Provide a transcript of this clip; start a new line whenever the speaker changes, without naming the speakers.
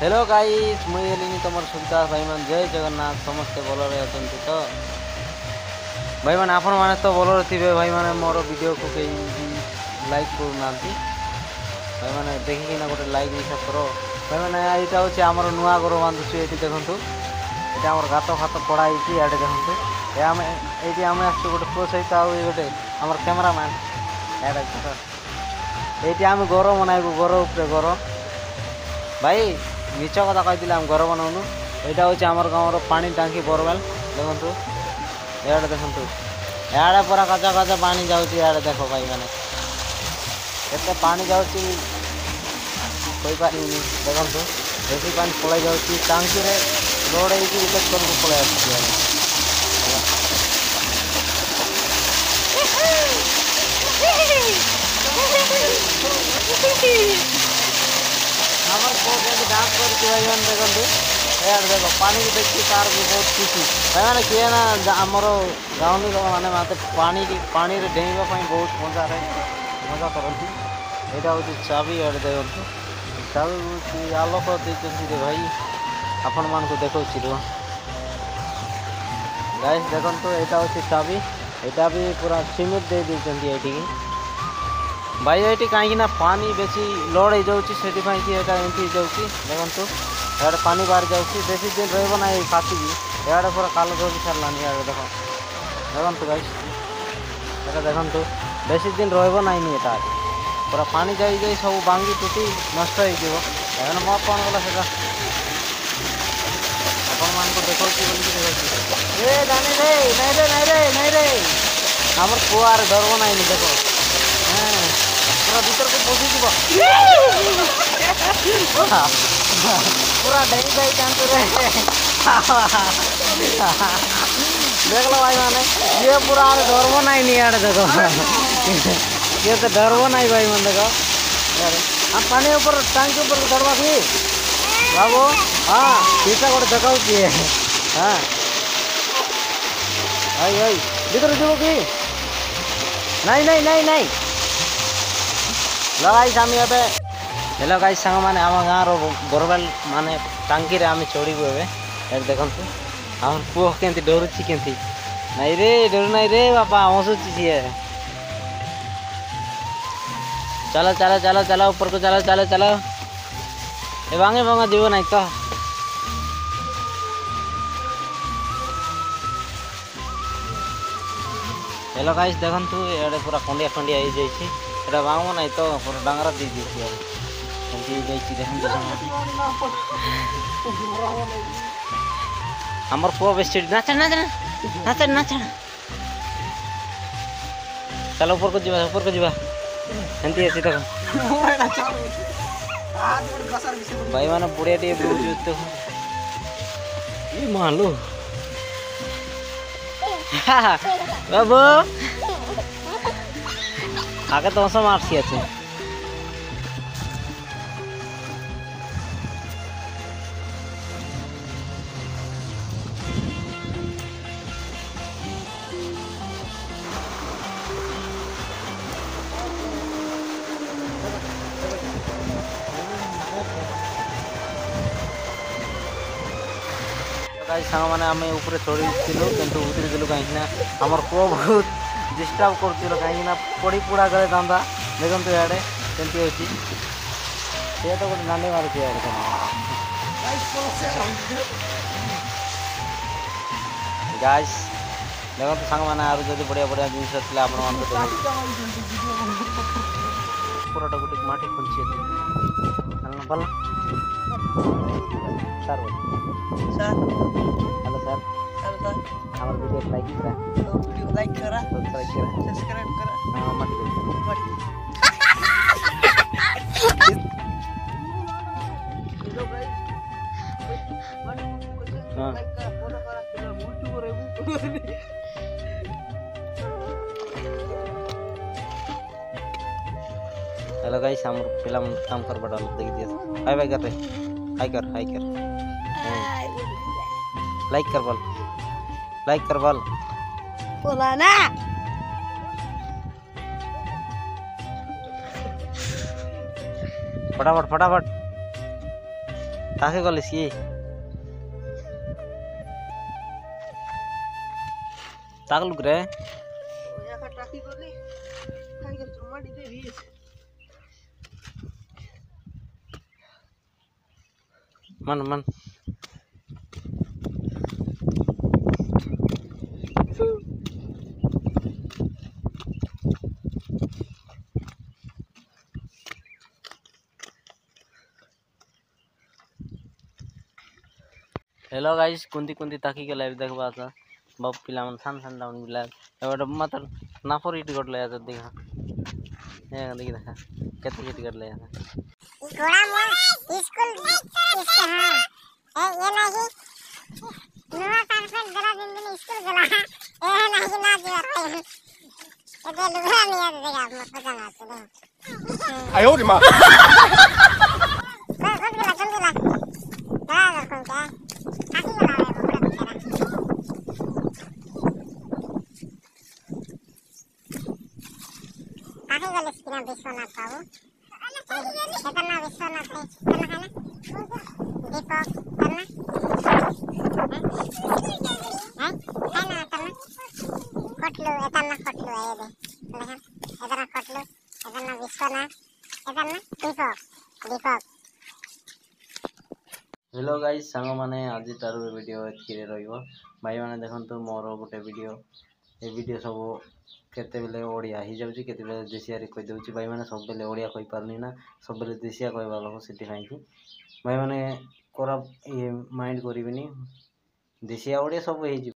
hello guys मुई एलिनी तुमर सुविधा भाई मान जय जगन्नाथ समस्ते भलरे अछंती तो भाई मान आपण माने तो भलरे थिबे भाई माने मोर वीडियो को के लाइक करू नांती भाई माने देखि कि ना गोटे लाइक भी सब करो भाई माने एटा होची हमर नुवा घर बांधुची एटी देखंतु एटा हमर गातो खातो पड़ाई छी एटे देखंतु ए हम एटी हम आछू गोटे प्रो सहित आ गोटे हमर कैमरामैन एटा देखो एटी हम घर बनाइबु घर ऊपर घर भाई मिछ कथा कही हम घर बनाऊनु यहाँ हूँ आम गाँव पानी टांकी बोरवेल देखु इे देखु इे पूरा कचा कचा पानी जाए देख भाई मैंने केते पानी जाऊँगी देखु बेसी पानी पलि जाऊँगी टांकी रे लोड होकर पलि डांस कर भाई मैंने देखते यार देखो पानी की देखिए तार भी बहुत खुशी भाई मैंने किए ना आमर गाँवली मैंने मत पानी रे डेइबा बहुत मजा मजा करती यहाँ हूँ चाबी आड़े देखो चाबी आलोक देते भाई आपण मान को देखा गाइस देखो यहाँ हूँ चाबी यहाँ भी पूरा सीमेंट दे देते ये भाई ये कहीं पानी बेसी लोड हो जाऊँगी एमती जाऊँगी देखु इे पानी बाहर जाऊँगी बेसी दिन रहा फाटी इे पूरा काल धोबी सारा इे देख देखु गाइस ये देखु बेसी दिन रहा यहाँ पूरा पानी जाई सब भांगी टूटी नष्ट हो मो कौन गला से आपको देखा नहीं रे आम पुआर डरब ना देख पूरा भीतर को पशि पूरा डेई जाई कांतु रे देख लो भाई माने ये पूरा डरब ना आड़े देखो ये तो डरब ना भाई मन देखो हम पानी ऊपर टांकी ऊपर चढ़वा कि बाबू हाँ पीछा गोटे देखा हाँ आई भीतर जीव कि नहीं नहीं नहीं नहीं गाइस आम ए हेलो गाइस सांग माने आम गाँव बोरवेल माने टांकी रे आम चढ़ू ए देखु आम पुओ के डरुची के नहीं रे डर नहीं रे बापा हसुची सी चलो चलो चलो चलो ऊपर को चलो चलो चलो ये भांगे भांगा जीव नहीं तो हेलो गाइस देखु ये पूरा खंडिया खंडिया हो जाए এটা ভাঙবো নাই তো পুরো ডাঙরা দিয়ে দিয়েছি আর দিয়ে যাইছি দেখুন আমার পুরো বেশি নাচা নাচা নাচা নাচা চলো উপর को ଯିବା ଏମିତି ଅଛି ଦେଖ ଭାଇ ମାନେ ବୁଢ଼ିଆ ଟିକେ ବୁଲୁଛୁ ତ ଇ ମାଲୁ ବାବୁ आगे तो सब मारसी আছে गाइस सांग माने आमे ऊपर चढ़ी थिलु किंतु उतरी दिलु कहीं ना हमर को बहुत डिस्टर्ब कर कहीं पड़ी पुड़ा गले दादा देखते इे केमती अच्छी ये तो गोटे नानी मार गाइस देखो सांग मैंने आर जब बढ़िया बढ़िया जिन पूराटा गोटे माटी खुंची भल सर हेलो सर हमारे वीडियो लाइक करा वीडियो लाइक करा सब्सक्राइब करा हां मत हेलो गाइस लाइक करा फॉलो करा यूट्यूब रे हेलो गाइस हम फिल्म काम कर बड़ा देख दिया हाय बाय कर हाय कर लाइक कर बोल
बोला ना
फटाफट फटाफट ताके गलिस कि ताकलुक रे मन मन हेलो गाइस कुंती कुंती ताकी के लाइव देखबा था बाप पिला मन सान सान डाउन बिला एबड मात्र नाफर इट गट ले जा देखा ये देखि देखा केते केते गट ले जा
घोड़ा मोर स्कूल इसके हां ये नहीं नुआ परफेक्ट जरा दिन स्कूल गला ए नहीं ना जो ये दे लुगा नहीं आ देगा मत पता ना तो
आयो रे मां
चल गला ना कौन क्या आकी गला है काहे गले स्किन विश्वनाथ बाबू एतना विश्वनाथ है है ना दीपक करना है ना करना कटलो एतना कटलो है दे देखा एतना कटलो एतना विश्वनाथ एतना दीपक दीपक
हेलो गाइस सांग माने आज तार वीडियो एतकिरे रहिबो भाई माने देखंतु मोर गोटे वीडियो ए वीडियो सब केते बेले ओडिया ही जाउची केते बेले देशिया रे कहि दउची भाई माने सब बेले ओडिया कहि पारनी ना सब बेले देशिया कहबा लोग सिटी भाई की भाई माने कोरा ये माइंड करिबिनी देशिया ओडिया सब हे